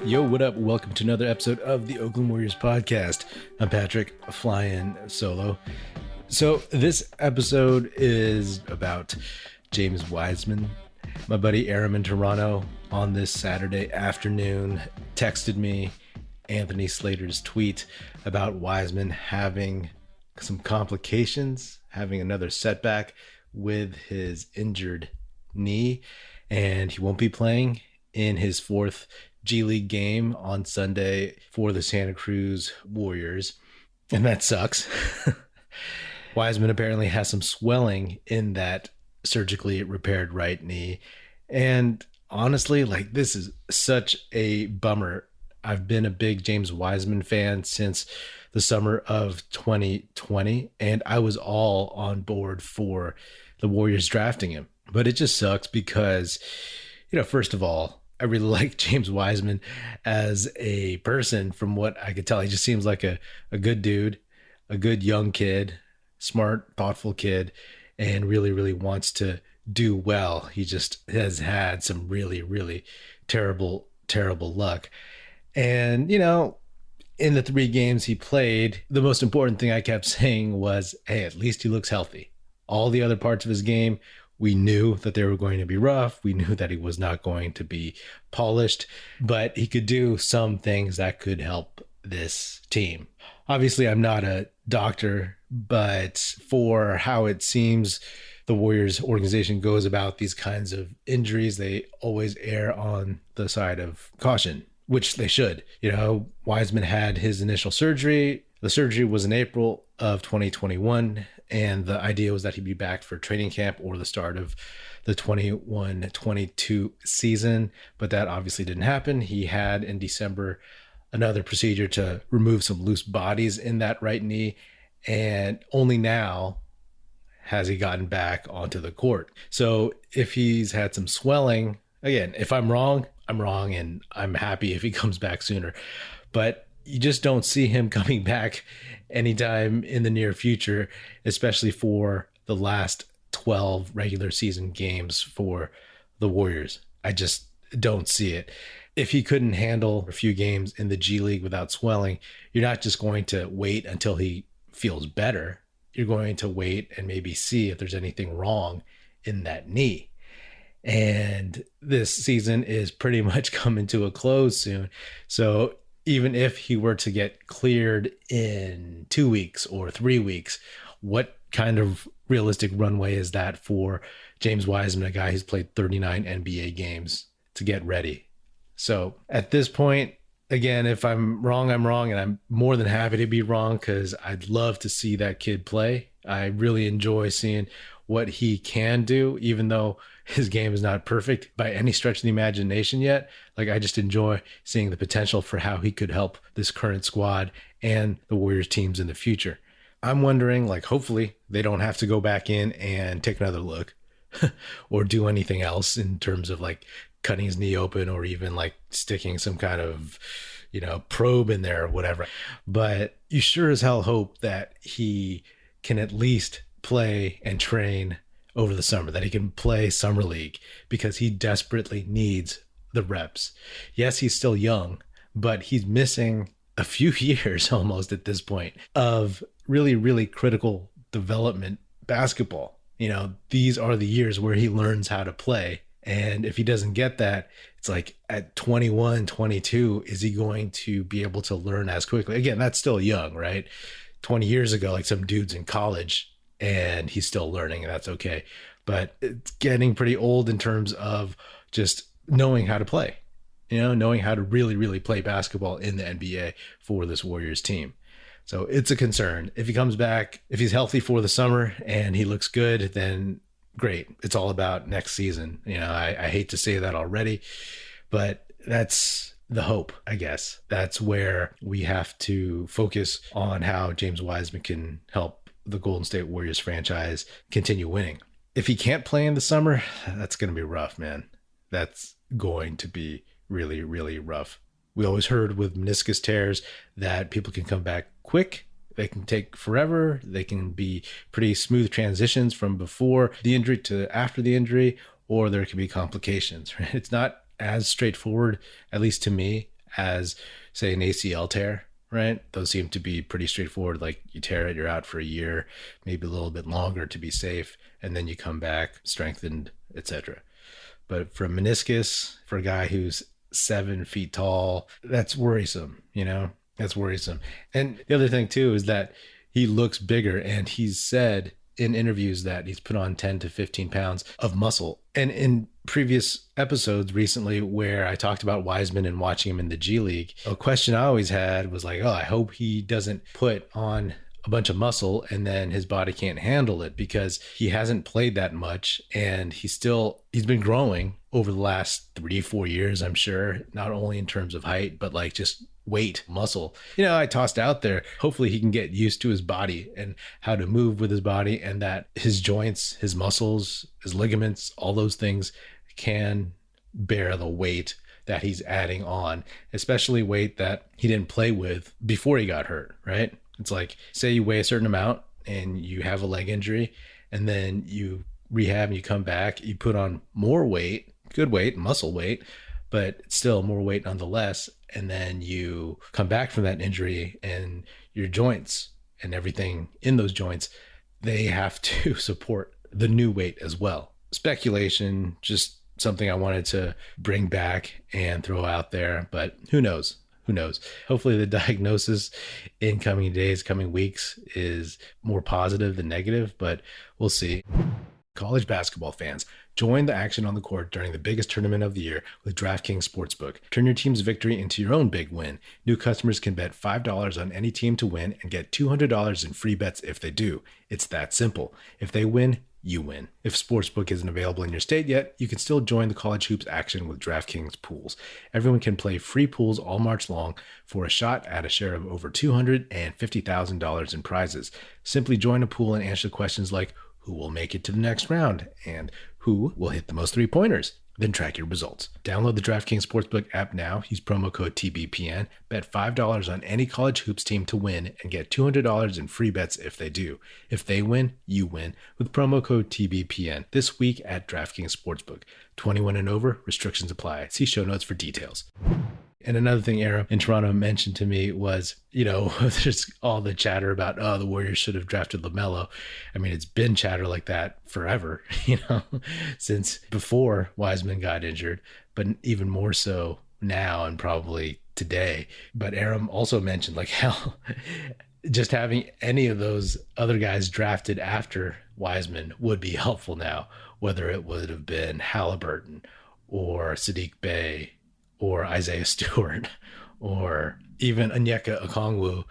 Yo, what up? Welcome to another episode of the Oakland Warriors podcast. I'm Patrick, flying solo. So this episode is about James Wiseman. My buddy Aram in Toronto on this Saturday afternoon texted me Anthony Slater's tweet about Wiseman having some complications, having another setback with his injured knee, and he won't be playing in his fourth G League game on Sunday for the Santa Cruz Warriors, and that sucks. Wiseman apparently has some swelling in that surgically repaired right knee, and honestly, this is such a bummer. I've been a big James Wiseman fan since the summer of 2020, and I was all on board for the Warriors drafting him. But it just sucks because, first of all, I really like James Wiseman as a person. From what I could tell, he just seems like a good dude, a good young kid, smart, thoughtful kid, and really, really wants to do well. He just has had some really, really terrible luck. And, in the 3 games he played, the most important thing I kept saying was, hey, at least he looks healthy. All the other parts of his game, we knew that they were going to be rough. We knew that he was not going to be polished, but he could do some things that could help this team. Obviously, I'm not a doctor, but for how it seems the Warriors organization goes about these kinds of injuries, they always err on the side of caution, which they should. Wiseman had his initial surgery. The surgery was in April of 2021, and the idea was that he'd be back for training camp or the start of the 21-22 season, but that obviously didn't happen. He had in December another procedure to remove some loose bodies in that right knee, and only now has he gotten back onto the court. So if he's had some swelling, again, if I'm wrong, I'm wrong, and I'm happy if he comes back sooner. But you just don't see him coming back anytime in the near future, especially for the last 12 regular season games for the Warriors. I just don't see it. If he couldn't handle a few games in the G League without swelling, you're not just going to wait until he feels better. You're going to wait and maybe see if there's anything wrong in that knee. And this season is pretty much coming to a close soon. So even if he were to get cleared in 2 weeks or 3 weeks, what kind of realistic runway is that for James Wiseman, a guy who's played 39 NBA games, to get ready? So at this point, again, if I'm wrong, I'm wrong, and I'm more than happy to be wrong because I'd love to see that kid play. I really enjoy seeing what he can do, even though his game is not perfect by any stretch of the imagination yet. I just enjoy seeing the potential for how he could help this current squad and the Warriors teams in the future. I'm wondering, hopefully they don't have to go back in and take another look or do anything else in terms of cutting his knee open or even sticking some kind of, probe in there or whatever. But you sure as hell hope that he can at least play and train over the summer, that he can play summer league, because he desperately needs the reps. Yes, he's still young, but he's missing a few years almost at this point of really, really critical development basketball. These are the years where he learns how to play. And if he doesn't get that, it's at 21, 22, is he going to be able to learn as quickly? Again, that's still young, right? 20 years ago, some dude's in college and he's still learning, and that's okay. But it's getting pretty old in terms of just knowing how to play, knowing how to really, really play basketball in the NBA for this Warriors team. So it's a concern. If he comes back, if he's healthy for the summer and he looks good, then great. It's all about next season. I hate to say that already, but that's the hope, I guess. That's where we have to focus on how James Wiseman can help the Golden State Warriors franchise continue winning. If he can't play in the summer, that's going to be rough, man. That's going to be really, really rough. We always heard with meniscus tears that people can come back quick. They can take forever. They can be pretty smooth transitions from before the injury to after the injury, or there can be complications. Right? It's not as straightforward, at least to me, as, say, an ACL tear, right? Those seem to be pretty straightforward. Like you tear it, you're out for a year, maybe a little bit longer to be safe, and then you come back strengthened, etc. But for a meniscus, for a guy who's 7 feet tall, that's worrisome, that's worrisome. And the other thing too is that he looks bigger, and he's said in interviews that he's put on 10 to 15 pounds of muscle. And in previous episodes recently where I talked about Wiseman and watching him in the G League, a question I always had was like, oh, I hope he doesn't put on a bunch of muscle and then his body can't handle it, because he hasn't played that much, and he's been growing over the last 3-4 years, I'm sure, not only in terms of height, but like just weight, muscle. I tossed out there, hopefully he can get used to his body and how to move with his body, and that his joints, his muscles, his ligaments, all those things can bear the weight that he's adding on, especially weight that he didn't play with before he got hurt, right? It's like, say you weigh a certain amount and you have a leg injury, and then you rehab and you come back, you put on more weight, good weight, muscle weight, but still more weight nonetheless. And then you come back from that injury, and your joints and everything in those joints, they have to support the new weight as well. Speculation, just something I wanted to bring back and throw out there, but who knows? Who knows? Hopefully the diagnosis in coming days, coming weeks is more positive than negative, but we'll see. College basketball fans, join the action on the court during the biggest tournament of the year with DraftKings Sportsbook. Turn your team's victory into your own big win. New customers can bet $5 on any team to win and get $200 in free bets if they do. It's that simple. If they win, you win. If Sportsbook isn't available in your state yet, you can still join the college hoops action with DraftKings pools. Everyone can play free pools all March long for a shot at a share of over $250,000 in prizes. Simply join a pool and answer questions like, who will make it to the next round, and who will hit the most three-pointers? Then track your results. Download the DraftKings Sportsbook app now. Use promo code TBPN. Bet $5 on any college hoops team to win and get $200 in free bets if they do. If they win, you win with promo code TBPN this week at DraftKings Sportsbook. 21 and over. Restrictions apply. See show notes for details. And another thing Aram in Toronto mentioned to me was, there's all the chatter about, the Warriors should have drafted LaMelo. I mean, it's been chatter like that forever, since before Wiseman got injured, but even more so now and probably today. But Aram also mentioned like hell, just having any of those other guys drafted after Wiseman would be helpful now, whether it would have been Halliburton or Sadiq Bey or Isaiah Stewart, or even Onyeka Okongwu,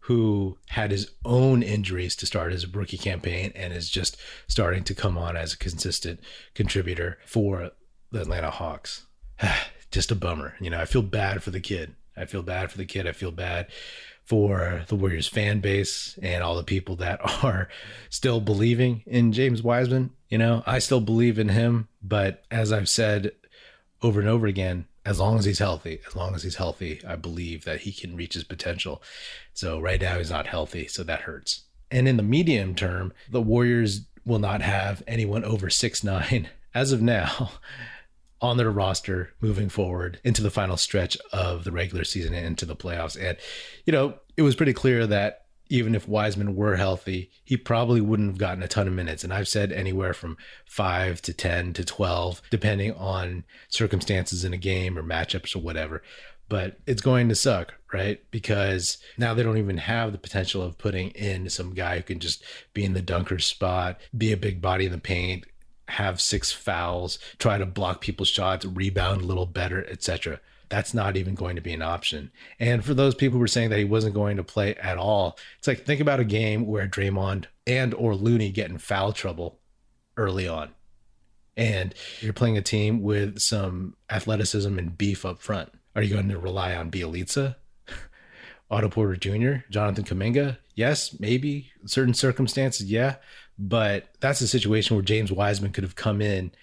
who had his own injuries to start his rookie campaign and is just starting to come on as a consistent contributor for the Atlanta Hawks. Just a bummer. I feel bad for the kid. I feel bad for the Warriors fan base and all the people that are still believing in James Wiseman. I still believe in him, but as I've said over and over again, as long as he's healthy, I believe that he can reach his potential. So right now he's not healthy, so that hurts. And in the medium term, the Warriors will not have anyone over 6'9" as of now on their roster moving forward into the final stretch of the regular season and into the playoffs. And, it was pretty clear that even if Wiseman were healthy, he probably wouldn't have gotten a ton of minutes. And I've said anywhere from 5 to 10 to 12, depending on circumstances in a game or matchups or whatever. But it's going to suck, right? Because now they don't even have the potential of putting in some guy who can just be in the dunker spot, be a big body in the paint, have 6 fouls, try to block people's shots, rebound a little better, etc. That's not even going to be an option. And for those people who were saying that he wasn't going to play at all, it's like, think about a game where Draymond and or Looney get in foul trouble early on. And you're playing a team with some athleticism and beef up front. Are you going to rely on Bielitsa, Otto Porter Jr., Jonathan Kuminga? Yes, maybe. Certain circumstances, yeah. But that's a situation where James Wiseman could have come in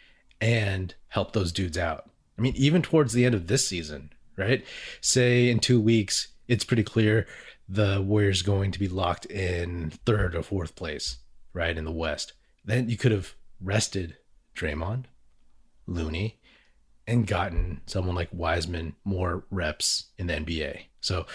and helped those dudes out. I mean, even towards the end of this season, right? Say in 2 weeks, it's pretty clear the Warriors going to be locked in 3rd or 4th place, right, in the West. Then you could have rested Draymond, Looney, and gotten someone like Wiseman more reps in the NBA. So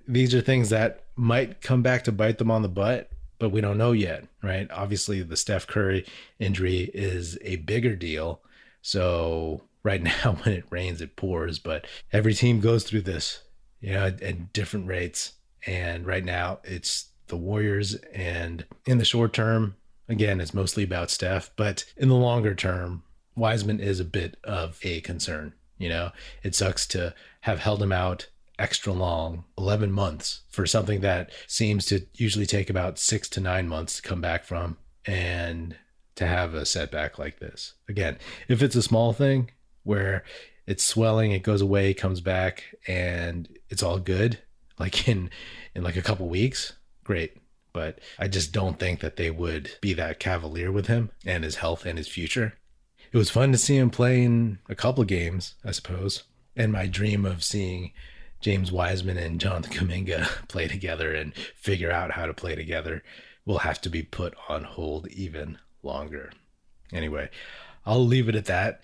these are things that might come back to bite them on the butt, but we don't know yet, right? Obviously, the Steph Curry injury is a bigger deal. So right now, when it rains, it pours, but every team goes through this, at different rates. And right now it's the Warriors. And in the short term, again, it's mostly about Steph, but in the longer term, Wiseman is a bit of a concern. It sucks to have held him out extra long, 11 months, for something that seems to usually take about 6 to 9 months to come back from, and to have a setback like this. Again, if it's a small thing where it's swelling, it goes away, comes back, and it's all good, like in like a couple weeks, great. But I just don't think that they would be that cavalier with him and his health and his future. It was fun to see him play in a couple of games, I suppose. And my dream of seeing James Wiseman and Jonathan Kuminga play together and figure out how to play together will have to be put on hold even longer. Anyway, I'll leave it at that.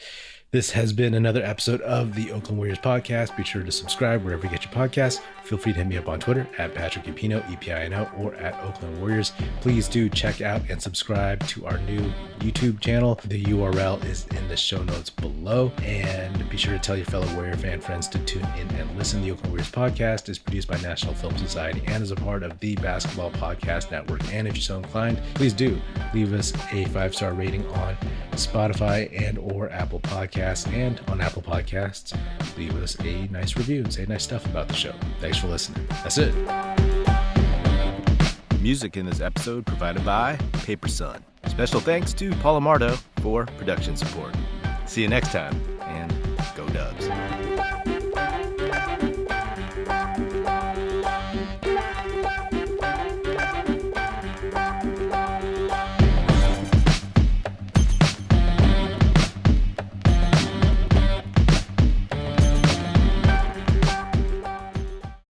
This has been another episode of the Oakland Warriors podcast. Be sure to subscribe wherever you get your podcasts. Feel free to hit me up on Twitter at Patrick Epino, Epino, or at Oakland Warriors. Please do check out and subscribe to our new YouTube channel. The URL is in the show notes below. And be sure to tell your fellow Warrior fan friends to tune in and listen. The Oakland Warriors podcast is produced by National Film Society and is a part of the Basketball Podcast Network. And if you're so inclined, please do leave us a 5-star rating on Spotify and or Apple Podcasts. And on Apple Podcasts, leave us a nice review and say nice stuff about the show. Thanks for listening. That's it. Music in this episode provided by Paper Sun. Special thanks to Paul Amardo for production support. See you next time, and go Dubs.